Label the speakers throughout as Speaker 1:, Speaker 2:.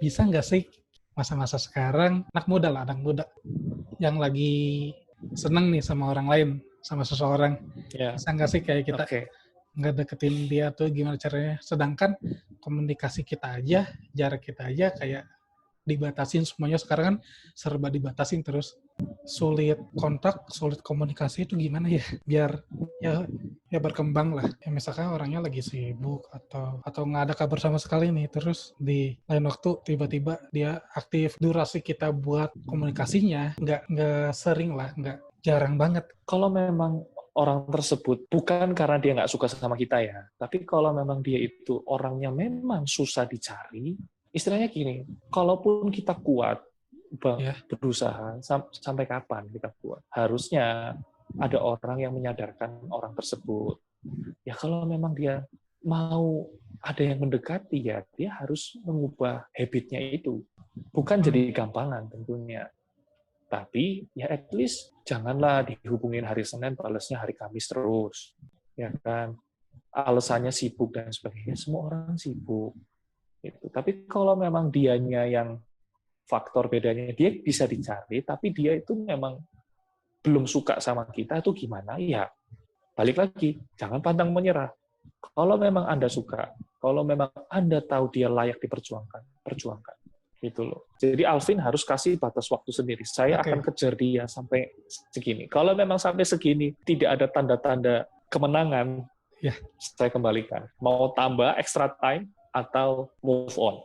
Speaker 1: bisa nggak sih masa-masa sekarang, anak muda yang lagi seneng nih sama orang lain, sama seseorang,
Speaker 2: Ya,
Speaker 1: bisa nggak sih kayak kita
Speaker 2: oke.
Speaker 1: nggak deketin dia tuh gimana caranya? Sedangkan komunikasi kita aja, jarak kita aja kayak dibatasin semuanya sekarang kan serba dibatasin terus sulit kontak, sulit komunikasi itu gimana ya biar ya ya berkembang lah. Ya misalkan orangnya lagi sibuk atau nggak ada kabar sama sekali nih, terus di lain waktu tiba-tiba dia aktif, durasi kita buat komunikasinya nggak sering lah, nggak jarang banget.
Speaker 2: Kalau memang orang tersebut bukan karena dia nggak suka sama kita ya, tapi kalau memang dia itu orangnya memang susah dicari, istilahnya gini, kalaupun kita kuat,
Speaker 1: Ya,
Speaker 2: berusaha, sampai kapan kita kuat? Harusnya ada orang yang menyadarkan orang tersebut. Ya kalau memang dia mau ada yang mendekati, ya dia harus mengubah habitnya itu. Bukan
Speaker 1: hmm,
Speaker 2: jadi gampangan tentunya. Tapi ya at least janganlah dihubungin hari Senin, balesnya hari Kamis terus. Ya kan? Alasannya sibuk dan sebagainya. Semua orang sibuk. Gitu. Tapi kalau memang dianya yang faktor bedanya, dia bisa dicari, tapi dia itu memang belum suka sama kita, itu gimana? Ya, balik lagi. Jangan pantang menyerah. Kalau memang Anda suka, kalau memang Anda tahu dia layak diperjuangkan, perjuangkan. Gitu loh. Jadi Alvin harus kasih batas waktu sendiri. Saya akan
Speaker 1: oke.
Speaker 2: kejar dia sampai segini. Kalau memang sampai segini tidak ada tanda-tanda kemenangan,
Speaker 1: Ya,
Speaker 2: saya kembalikan. Mau tambah extra time atau move on.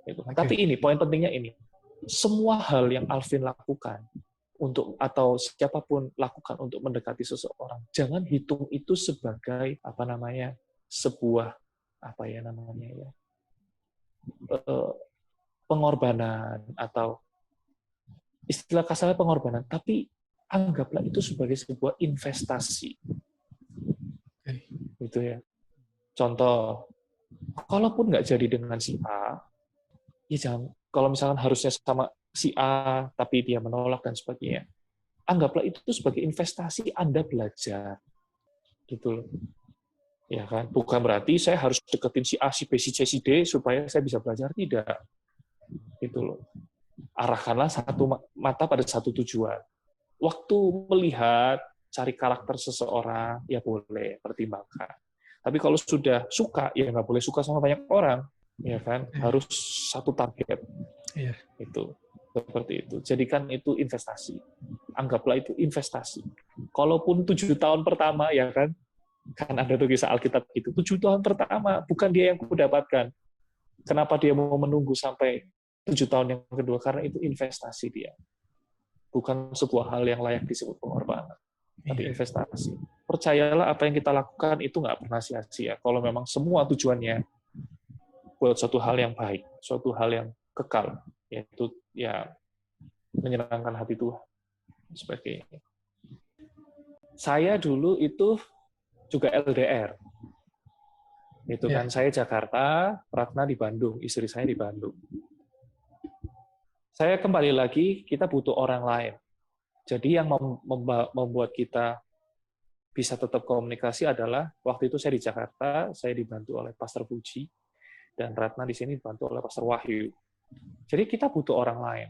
Speaker 2: Gitu.
Speaker 1: oke.
Speaker 2: Tapi ini poin pentingnya ini. Semua hal yang Alvin lakukan untuk atau siapapun lakukan untuk mendekati seseorang, jangan hitung itu sebagai apa namanya sebuah apa ya namanya ya pengorbanan atau istilah kasarnya pengorbanan, tapi anggaplah itu sebagai sebuah investasi,
Speaker 1: Oke.
Speaker 2: gitu ya. Contoh, kalaupun nggak jadi dengan si A, ya jangan. Kalau misalkan harusnya sama si A, tapi dia menolak dan sebagainya, anggaplah itu sebagai investasi Anda belajar, gitu loh. Ya kan, bukan berarti saya harus deketin si A, si B, si C, si D supaya saya bisa belajar, tidak, gitu loh. Arahkanlah satu mata pada satu tujuan. Waktu melihat, cari karakter seseorang, ya boleh pertimbangkan. Tapi kalau sudah suka, ya nggak boleh suka sama banyak orang, ya kan?
Speaker 1: Iya,
Speaker 2: Harus satu target,
Speaker 1: iya.
Speaker 2: itu seperti itu. Jadikan itu investasi. Anggaplah itu investasi. Kalaupun 7 tahun pertama, ya kan ada tuh kisah Alkitab gitu. 7 tahun pertama bukan dia yang kudapatkan. Kenapa dia mau menunggu sampai 7 tahun yang kedua? Karena itu investasi dia. Bukan sebuah hal yang layak disebut pengorbanan, tapi
Speaker 1: Iya.
Speaker 2: investasi. Percayalah apa yang kita lakukan itu nggak pernah sia-sia. Kalau memang semua tujuannya buat suatu hal yang baik, suatu hal yang kekal, yaitu ya menyenangkan hati Tuhan, sebagainya. Saya dulu itu juga LDR, itu
Speaker 1: Iya.
Speaker 2: kan saya Jakarta, Ratna di Bandung, istri saya di Bandung. Saya kembali lagi, kita butuh orang lain. Jadi yang membuat kita bisa tetap komunikasi adalah waktu itu saya di Jakarta, saya dibantu oleh Pastor Puji, dan Ratna di sini dibantu oleh Pastor Wahyu. Jadi kita butuh orang lain,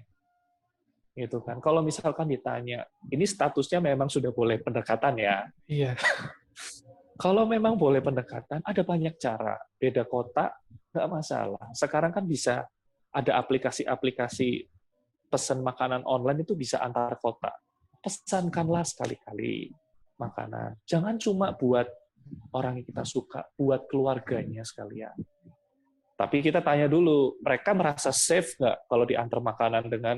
Speaker 2: gitu kan. Kalau misalkan ditanya, ini statusnya memang sudah boleh pendekatan ya.
Speaker 1: Iya.
Speaker 2: Kalau memang boleh pendekatan, ada banyak cara. Beda kota, nggak masalah. Sekarang kan bisa ada aplikasi-aplikasi pesan makanan online itu bisa antar kota. Pesankanlah sekali-kali makanan. Jangan cuma buat orang yang kita suka, buat keluarganya sekalian. Tapi kita tanya dulu, mereka merasa safe nggak kalau diantar makanan dengan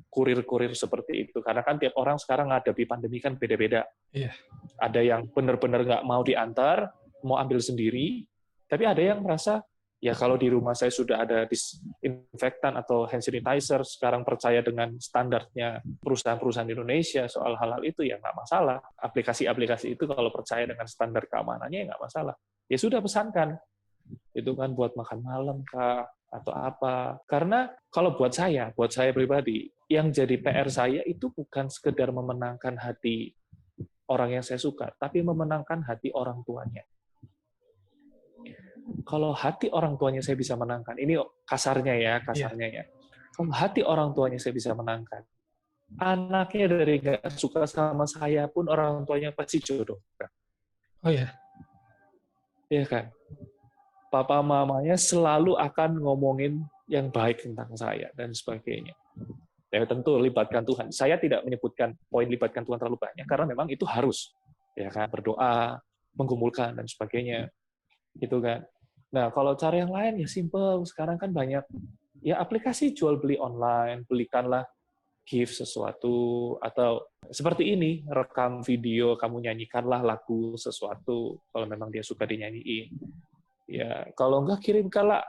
Speaker 2: kurir-kurir seperti itu? Karena kan tiap orang sekarang ngadepi pandemi kan beda-beda.
Speaker 1: Iya.
Speaker 2: Ada yang benar-benar nggak mau diantar, mau ambil sendiri, tapi ada yang merasa, ya kalau di rumah saya sudah ada disinfektan atau hand sanitizer, sekarang percaya dengan standarnya perusahaan-perusahaan Indonesia soal hal-hal itu, ya nggak masalah. Aplikasi-aplikasi itu kalau percaya dengan standar keamanannya, ya nggak masalah. Ya sudah, pesankan. Itu kan buat makan malam kah, atau apa. Karena kalau buat saya pribadi, yang jadi PR saya itu bukan sekedar memenangkan hati orang yang saya suka, tapi memenangkan hati orang tuanya. kalau hati orang tuanya saya bisa menangkan, ini kasarnya ya, kalau hati orang tuanya saya bisa menangkan, anaknya dari nggak suka sama saya pun orang tuanya pasti jodoh.
Speaker 1: Oh ya.
Speaker 2: Iya kan? Papa mamanya selalu akan ngomongin yang baik tentang saya dan sebagainya. Ya tentu libatkan Tuhan. Saya tidak menyebutkan poin libatkan Tuhan terlalu banyak karena memang itu harus, ya kan, berdoa, menggumulkan dan sebagainya, gitu kan. Nah kalau cara yang lain ya simple. Sekarang kan banyak ya aplikasi jual beli online, belikanlah gift sesuatu atau seperti ini, rekam video, kamu nyanyikanlah lagu sesuatu kalau memang dia suka dinyanyiin. Ya kalau enggak kirimkanlah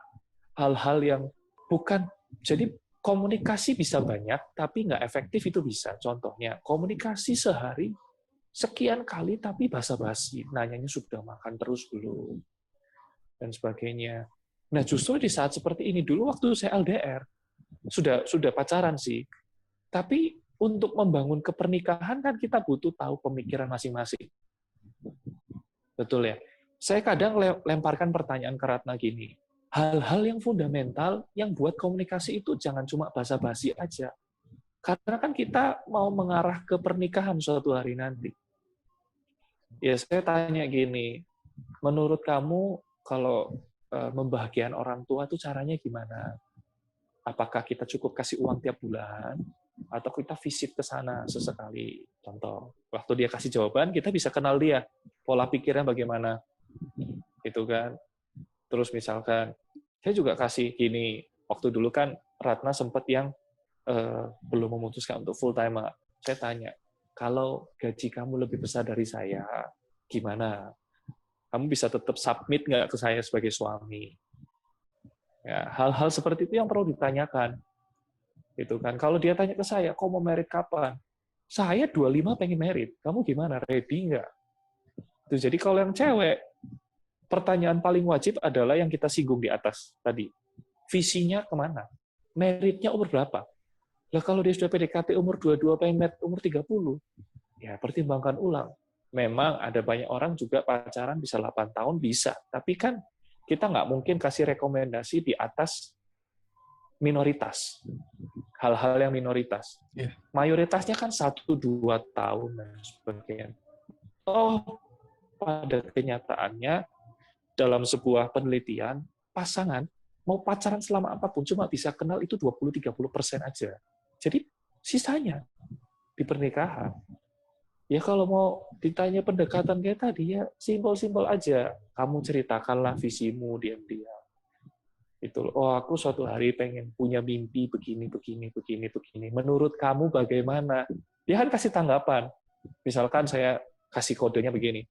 Speaker 2: hal-hal yang bukan. Jadi komunikasi bisa banyak, tapi nggak efektif itu bisa. Contohnya, komunikasi sehari sekian kali, tapi basa-basi. Nanyanya sudah makan terus belum, dan sebagainya. Nah, justru di saat seperti ini, dulu waktu saya LDR, sudah pacaran sih, tapi untuk membangun kepernikahan kan kita butuh tahu pemikiran masing-masing. Betul ya? Saya kadang lemparkan pertanyaan ke Ratna gini, hal-hal yang fundamental yang buat komunikasi itu jangan cuma basa-basi aja. Karena kan kita mau mengarah ke pernikahan suatu hari nanti. Ya saya tanya gini, menurut kamu kalau membahagiakan orang tua itu caranya gimana? Apakah kita cukup kasih uang tiap bulan? Atau kita visit ke sana sesekali? Contoh, waktu dia kasih jawaban, kita bisa kenal dia. Pola pikirnya bagaimana? Gitu kan. Terus misalkan, saya juga kasih gini, waktu dulu kan Ratna sempat yang belum memutuskan untuk full time. Saya tanya, kalau gaji kamu lebih besar dari saya, gimana? Kamu bisa tetap submit nggak ke saya sebagai suami? Ya, hal-hal seperti itu yang perlu ditanyakan. Gitu kan. Kalau dia tanya ke saya, kok mau merit kapan? Saya 25 pengen merit. Kamu gimana? Ready nggak? Jadi kalau yang cewek, pertanyaan paling wajib adalah yang kita singgung di atas tadi. Visinya kemana? Meritnya umur berapa? Lah kalau dia sudah PDKT umur 22, pengen merit umur 30, ya pertimbangkan ulang. Memang ada banyak orang juga pacaran bisa 8 tahun, bisa. Tapi kan kita nggak mungkin kasih rekomendasi di atas minoritas. Hal-hal yang minoritas.
Speaker 1: Yeah.
Speaker 2: Mayoritasnya kan 1-2 tahun dan sebagainya. Pada kenyataannya, dalam sebuah penelitian, pasangan mau pacaran selama apapun, cuma bisa kenal itu 20-30% aja. Jadi sisanya di pernikahan. Ya kalau mau ditanya pendekatan kayak tadi, ya simpel-simpel aja. Kamu ceritakanlah visimu diam-diam. Itu, oh aku suatu hari pengen punya mimpi begini. Menurut kamu bagaimana? Dia kan kasih tanggapan. Misalkan saya kasih kodenya begini.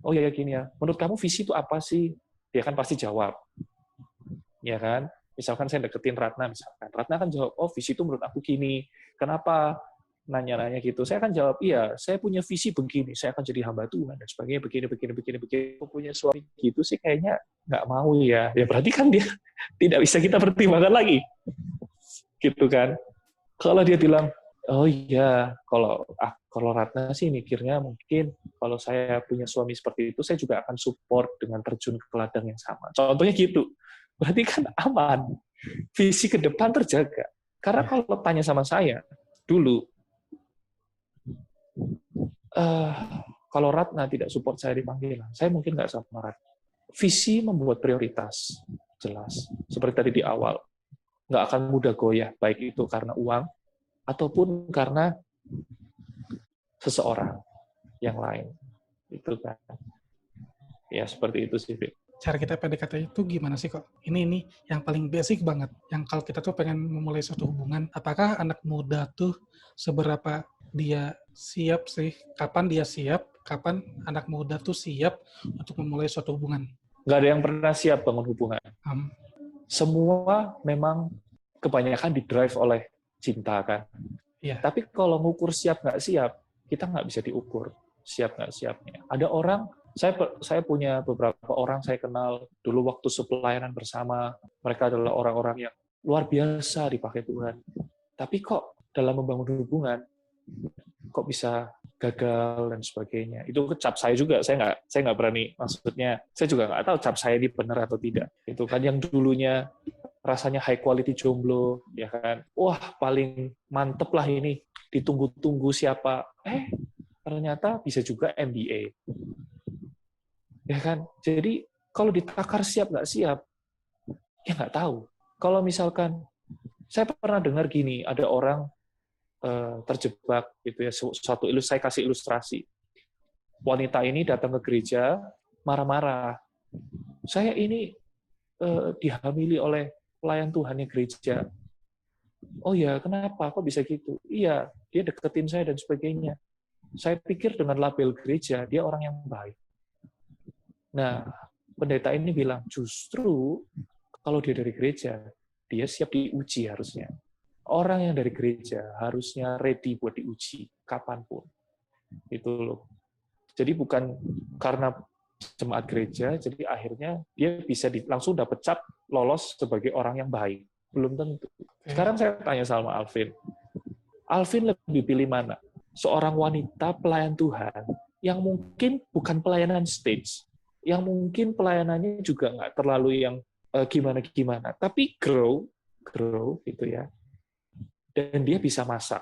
Speaker 2: Oh ya gini ya. Menurut kamu visi itu apa sih? Dia kan pasti jawab. Ya kan? Misalkan saya deketin Ratna, misalkan. Ratna kan jawab, oh visi itu menurut aku gini. Kenapa? Nanya-nanya gitu. Saya akan jawab, iya, saya punya visi begini. Saya akan jadi hamba Tuhan, dan sebagainya, begini. Aku punya suami gitu sih, kayaknya nggak mau ya. Ya berarti kan dia tidak bisa kita pertimbangkan lagi. Gitu kan. Kalau dia bilang, oh iya, kalau Ratna sih mikirnya mungkin kalau saya punya suami seperti itu, saya juga akan support dengan terjun ke ladang yang sama. Contohnya gitu. Berarti kan aman. Visi ke depan terjaga. Karena kalau tanya sama saya, dulu, kalau Ratna tidak support saya di panggilan, saya mungkin nggak sama Ratna. Visi membuat prioritas, jelas. Seperti tadi di awal. Nggak akan mudah goyah, baik itu karena uang, ataupun karena seseorang yang lain. Itu kan. Ya, seperti itu sih, Fit.
Speaker 1: Cara kita PDKT itu gimana sih kok? Ini yang paling basic banget. Yang kalau kita tuh pengen memulai suatu hubungan, apakah anak muda tuh seberapa dia siap sih? Kapan dia siap? Kapan anak muda tuh siap untuk memulai suatu hubungan?
Speaker 2: Nggak ada yang pernah siap bangun hubungan. Semua memang kebanyakan didrive oleh cinta kan.
Speaker 1: Yeah.
Speaker 2: Tapi kalau ngukur siap nggak siap, kita nggak bisa diukur siap nggak siapnya. Ada orang, saya punya beberapa orang saya kenal dulu waktu pelayanan bersama, mereka adalah orang-orang yang luar biasa dipakai Tuhan. Tapi kok dalam membangun hubungan, kok bisa gagal dan sebagainya. Itu cap saya juga, saya nggak berani, maksudnya saya juga nggak tahu cap saya ini benar atau tidak. Itu kan yang dulunya rasanya high quality jomblo, ya kan, wah paling mantep lah ini, ditunggu-tunggu siapa, ternyata bisa juga MBA, ya kan. Jadi kalau ditakar siap nggak siap, ya nggak tahu. Kalau misalkan saya pernah dengar gini, ada orang terjebak gitu ya, saya kasih ilustrasi. Wanita ini datang ke gereja marah-marah. Saya ini dihamili oleh pelayan Tuhannya gereja. Oh ya, kenapa? Kok bisa gitu? Iya, dia deketin saya dan sebagainya. Saya pikir dengan label gereja, dia orang yang baik. Nah, pendeta ini bilang, justru kalau dia dari gereja, dia siap diuji harusnya. Orang yang dari gereja harusnya ready buat diuji kapanpun. Itu loh. Jadi bukan karena jemaat gereja, jadi akhirnya dia bisa langsung dapat cap lolos sebagai orang yang baik. Belum tentu. Sekarang saya tanya sama Alvin. Alvin lebih pilih mana? Seorang wanita pelayan Tuhan yang mungkin bukan pelayanan stage, yang mungkin pelayanannya juga nggak terlalu yang gimana-gimana, tapi grow gitu ya. Dan dia bisa masak.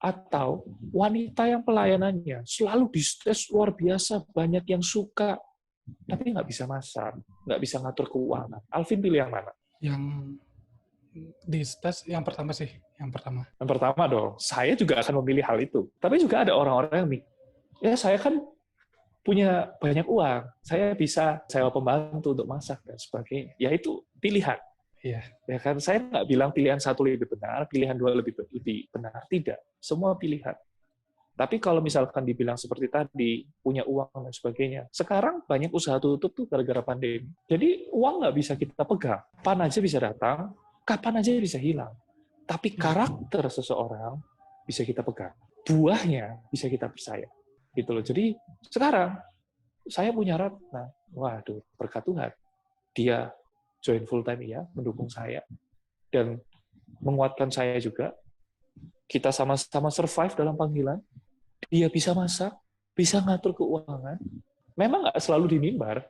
Speaker 2: Atau wanita yang pelayanannya selalu di stage luar biasa, banyak yang suka, tapi nggak bisa masak, nggak bisa ngatur keuangan. Alvin pilih yang mana?
Speaker 1: Yang di stage yang pertama sih, yang pertama.
Speaker 2: Yang pertama dong, saya juga akan memilih hal itu. Tapi juga ada orang-orang yang, ya saya kan punya banyak uang, saya bisa sewa pembantu untuk masak dan sebagainya. Ya itu pilihan.
Speaker 1: Iya.
Speaker 2: Ya kan, saya nggak bilang pilihan satu lebih benar, pilihan dua lebih benar. Tidak, semua pilihan. Tapi kalau misalkan dibilang seperti tadi, punya uang dan sebagainya, sekarang banyak usaha tutup tuh gara-gara pandemi. Jadi uang nggak bisa kita pegang. Kapan aja bisa datang, kapan aja bisa hilang. Tapi karakter seseorang bisa kita pegang. Buahnya bisa kita percaya. Gitu loh. Jadi sekarang saya punya Ratna. Waduh, berkat Tuhan. Dia join full time ya, mendukung saya dan menguatkan saya juga. Kita sama-sama survive dalam panggilan. Dia bisa masak, bisa ngatur keuangan. Memang nggak selalu di mimbar,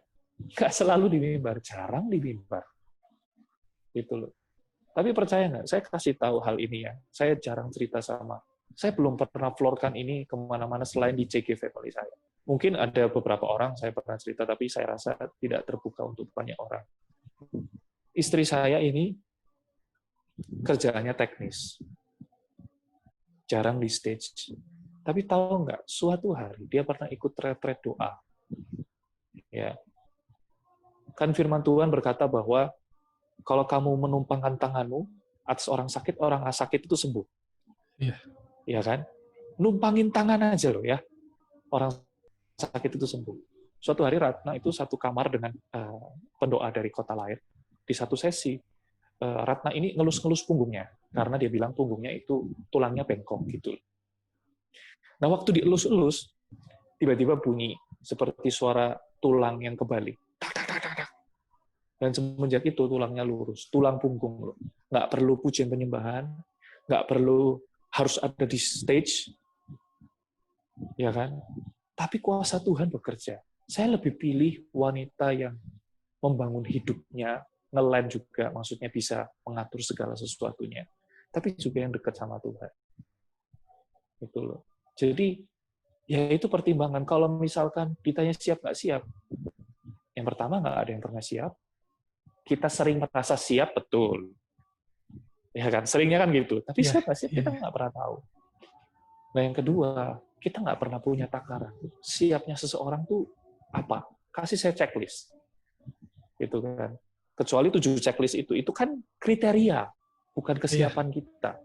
Speaker 2: jarang di mimbar. Gitu loh. Tapi percaya nggak? Saya kasih tahu hal ini ya. Saya jarang cerita saya belum pernah floorkan ini kemana-mana selain di CG family saya. Mungkin ada beberapa orang saya pernah cerita, tapi saya rasa tidak terbuka untuk banyak orang. Istri saya ini kerjaannya teknis, jarang di stage. Tapi tahu nggak, suatu hari dia pernah ikut retret doa. Ya, kan firman Tuhan berkata bahwa kalau kamu menumpangkan tanganmu atas orang sakit itu sembuh.
Speaker 1: Iya.
Speaker 2: Ya kan? Numpangin tangan aja loh ya, orang sakit itu sembuh. Suatu hari Ratna itu satu kamar dengan pendoa dari kota lain. Di satu sesi, Ratna ini ngelus-ngelus punggungnya, karena dia bilang punggungnya itu tulangnya bengkok gitu. Nah, waktu dielus-elus, tiba-tiba bunyi seperti suara tulang yang kebalik. Dan semenjak itu tulangnya lurus, tulang punggung loh. Nggak perlu pujian penyembahan, nggak perlu harus ada di stage, ya kan? Tapi kuasa Tuhan bekerja. Saya lebih pilih wanita yang membangun hidupnya, ngelend juga, maksudnya bisa mengatur segala sesuatunya. Tapi juga yang dekat sama Tuhan. Itu loh. Jadi, ya itu pertimbangan. Kalau misalkan ditanya siap nggak siap, yang pertama nggak ada yang pernah siap. Kita sering merasa siap, betul. Ya kan, seringnya kan gitu. Tapi siap nggak siap, kita nggak pernah tahu. Nah yang kedua, kita nggak pernah punya takaran. Siapnya seseorang tuh apa? Kasih saya checklist. Gitu kan. Kecuali 7 checklist itu kan kriteria, bukan kesiapan kita.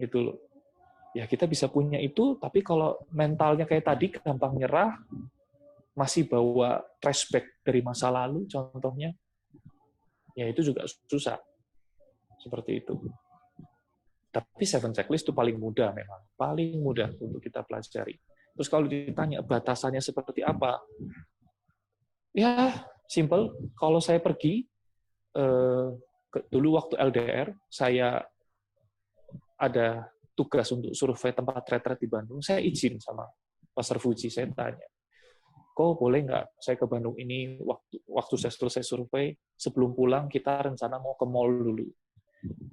Speaker 2: Gitu loh. Ya kita bisa punya itu, tapi kalau mentalnya kayak tadi, gampang nyerah, masih bawa flashback dari masa lalu, contohnya, ya itu juga susah. Seperti itu. Tapi 7 checklist itu paling mudah memang. Paling mudah untuk kita pelajari. Terus kalau ditanya batasannya seperti apa? Ya, simple. Kalau saya pergi, dulu waktu LDR, saya ada tugas untuk survei tempat retret di Bandung, saya izin sama Pastor Fuji, saya tanya, kok boleh nggak saya ke Bandung ini, waktu saya selesai survei, sebelum pulang kita rencana mau ke mall dulu.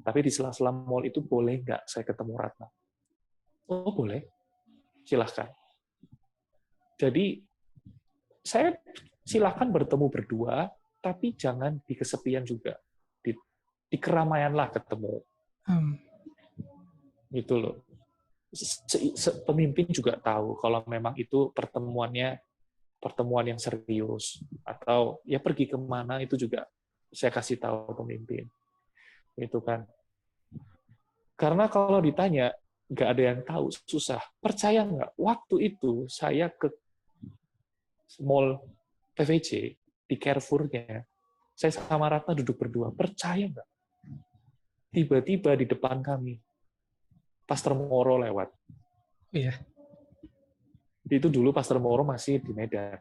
Speaker 2: Tapi di sela-sela mall itu boleh nggak saya ketemu Ratna? Oh boleh, silahkan. Jadi saya silahkan bertemu berdua, tapi jangan di kesepian juga. Di keramaianlah ketemu. Gitu loh. Pemimpin juga tahu kalau memang itu pertemuan yang serius, atau ya pergi kemana itu juga saya kasih tahu pemimpin. Itu kan. Karena kalau ditanya, nggak ada yang tahu, susah. Percaya nggak? Waktu itu saya ke mall PVJ, di Carrefour-nya, saya sama Ratna duduk berdua. Percaya nggak? Tiba-tiba di depan kami, Pastor Moro lewat.
Speaker 1: Iya.
Speaker 2: Itu dulu Pastor Moro masih di Medan.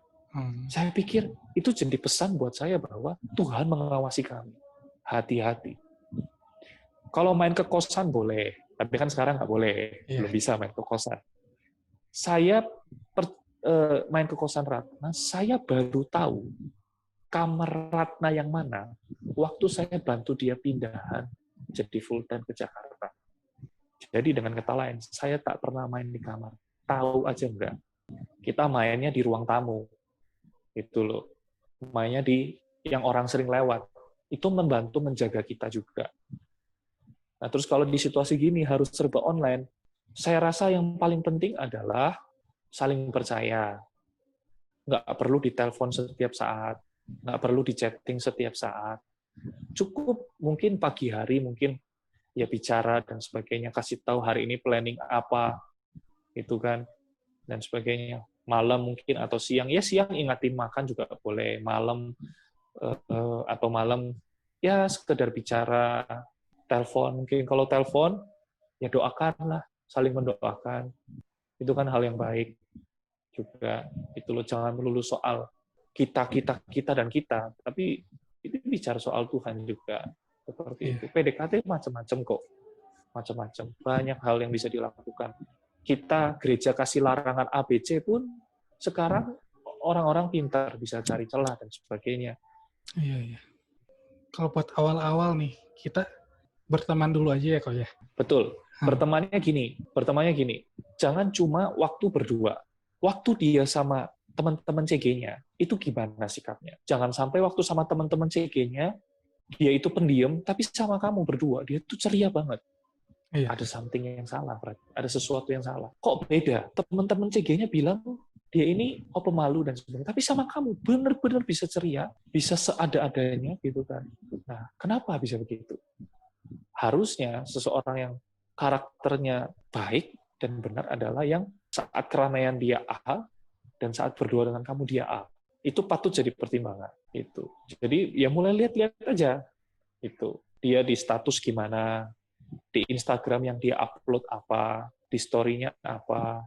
Speaker 2: Saya pikir itu jadi pesan buat saya bahwa Tuhan mengawasi kami. Hati-hati. Kalau main ke kosan boleh, tapi kan sekarang nggak boleh, belum bisa main ke kosan. Saya main ke kosan Ratna, saya baru tahu kamar Ratna yang mana waktu saya bantu dia pindahan jadi full time ke Jakarta. Jadi dengan kata lain, saya tak pernah main di kamar. Tahu aja enggak? Kita mainnya di ruang tamu. Itu loh. Mainnya di yang orang sering lewat. Itu membantu menjaga kita juga. Nah, terus kalau di situasi gini harus serba online, saya rasa yang paling penting adalah saling percaya. Nggak perlu ditelepon setiap saat, nggak perlu di-chatting setiap saat. Cukup mungkin pagi hari, mungkin ya bicara dan sebagainya, kasih tahu hari ini planning apa, itu kan, dan sebagainya. Malam mungkin atau siang, ya siang ingatin makan juga boleh, malam atau malam ya sekedar bicara, telepon mungkin, kalau telepon ya doakanlah, saling mendoakan, itu kan hal yang baik juga. Itu loh, jangan melulu soal kita dan kita, tapi itu bicara soal Tuhan juga, seperti itu. PDKT macam-macam kok, macam-macam, banyak hal yang bisa dilakukan. Kita gereja kasih larangan ABC pun sekarang orang-orang pintar bisa cari celah dan sebagainya.
Speaker 1: Iya. Kalau buat awal-awal nih, kita berteman dulu aja ya kok ya.
Speaker 2: Betul. Bertemannya gini. Jangan cuma waktu berdua. Waktu dia sama teman-teman CG-nya, itu gimana sikapnya? Jangan sampai waktu sama teman-teman CG-nya, dia itu pendiam, tapi sama kamu berdua, dia tuh ceria banget.
Speaker 1: Iya.
Speaker 2: Ada something yang salah, berarti. Ada sesuatu yang salah. Kok beda? Teman-teman CG-nya bilang, dia ini pemalu dan sebagainya. Tapi sama kamu, benar-benar bisa ceria, bisa seada-adanya, gitu kan. Nah, kenapa bisa begitu? Harusnya seseorang yang karakternya baik dan benar adalah yang saat keramaian dia A, dan saat berdua dengan kamu dia A. Itu patut jadi pertimbangan. Itu. Jadi ya mulai lihat-lihat aja. Itu. Dia di status gimana, di Instagram yang dia upload apa, di story-nya apa,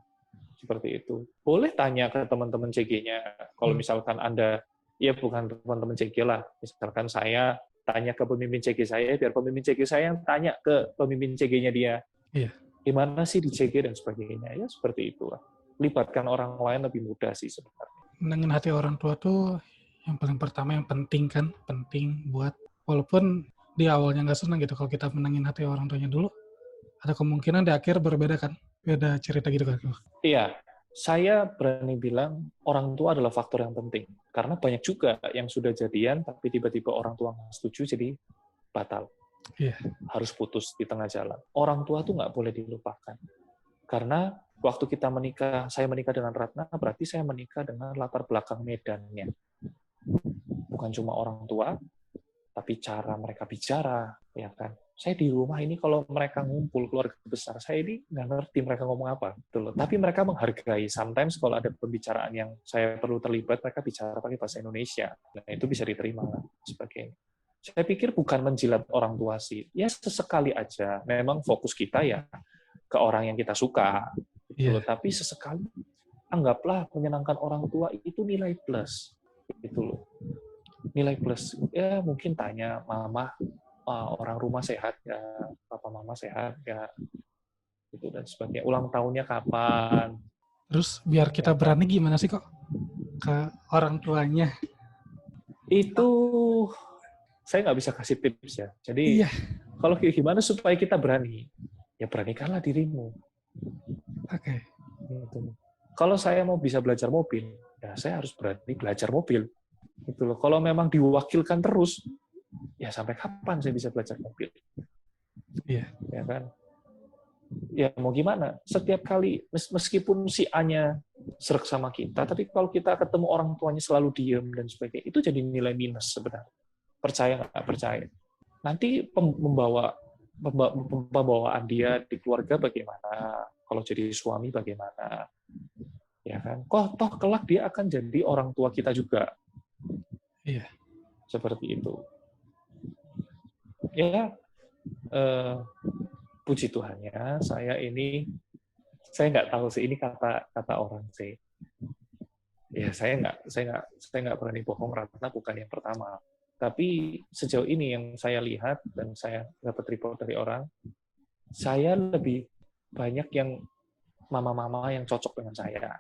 Speaker 2: seperti itu. Boleh tanya ke teman-teman CG-nya. Kalau misalkan Anda, ya bukan teman-teman CG lah, misalkan saya tanya ke pemimpin CG saya, biar pemimpin CG saya yang tanya ke pemimpin CG-nya dia.
Speaker 1: Iya.
Speaker 2: Gimana sih di CG dan sebagainya. Ya seperti itulah. Libatkan orang lain lebih mudah sih sebenarnya.
Speaker 1: Menangin hati orang tua tuh yang paling pertama, yang penting kan, penting buat, walaupun di awalnya nggak senang gitu, kalau kita menangin hati orang tuanya dulu, ada kemungkinan di akhir berbeda kan, beda cerita gitu kan.
Speaker 2: Iya, saya berani bilang orang tua adalah faktor yang penting. Karena banyak juga yang sudah jadian, tapi tiba-tiba orang tua nggak setuju, jadi batal.
Speaker 1: Iya.
Speaker 2: Harus putus di tengah jalan. Orang tua tuh nggak boleh dilupakan. Karena waktu kita menikah, saya menikah dengan Ratna, berarti saya menikah dengan latar belakang Medannya. Bukan cuma orang tua, tapi cara mereka bicara, ya kan. Saya di rumah ini kalau mereka ngumpul keluarga besar, saya ini nggak ngerti mereka ngomong apa, gitu loh. Tapi mereka menghargai. Sometimes kalau ada pembicaraan yang saya perlu terlibat, mereka bicara pakai bahasa Indonesia. Nah, itu bisa diterima lah, sebagainya. Saya pikir bukan menjilat orang tua sih. Ya sesekali aja. Memang fokus kita ya ke orang yang kita suka, gitu loh. Tapi sesekali anggaplah menyenangkan orang tua itu nilai plus, gitu loh. Nilai plus. Ya mungkin tanya, mama, orang rumah sehat ya, papa mama sehat ya, gitu dan sebagainya. Ulang tahunnya kapan?
Speaker 1: Terus biar kita berani gimana sih kok ke orang tuanya?
Speaker 2: Itu saya nggak bisa kasih tips ya. Jadi
Speaker 1: Iya,
Speaker 2: kalau gimana supaya kita berani? Ya beranikanlah dirimu.
Speaker 1: oke.
Speaker 2: Gitu. Kalau saya mau bisa belajar mobil, ya saya harus berani belajar mobil. Gitu loh. Kalau memang diwakilkan terus, ya sampai kapan saya bisa belajar mobil?
Speaker 1: Iya,
Speaker 2: Ya kan? Ya mau gimana? Setiap kali, meskipun si A-nya serak sama kita, tapi kalau kita ketemu orang tuanya selalu diem dan sebagainya, itu jadi nilai minus sebenarnya. Percaya nggak percaya? Nanti pembawaan dia di keluarga bagaimana? Kalau jadi suami bagaimana? Ya kan? Kok toh kelak dia akan jadi orang tua kita juga.
Speaker 1: iya.
Speaker 2: Seperti itu. Ya, eh, puji Tuhannya, saya nggak tahu sih, ini kata orang sih. Ya, saya nggak berani bohong karena bukan yang pertama. Tapi sejauh ini yang saya lihat dan saya dapat report dari orang, saya lebih banyak yang mama-mama yang cocok dengan saya.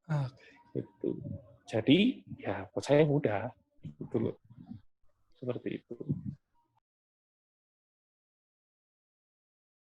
Speaker 1: Oke.
Speaker 2: Gitu. Jadi, ya buat saya mudah. Gitu loh. Seperti itu.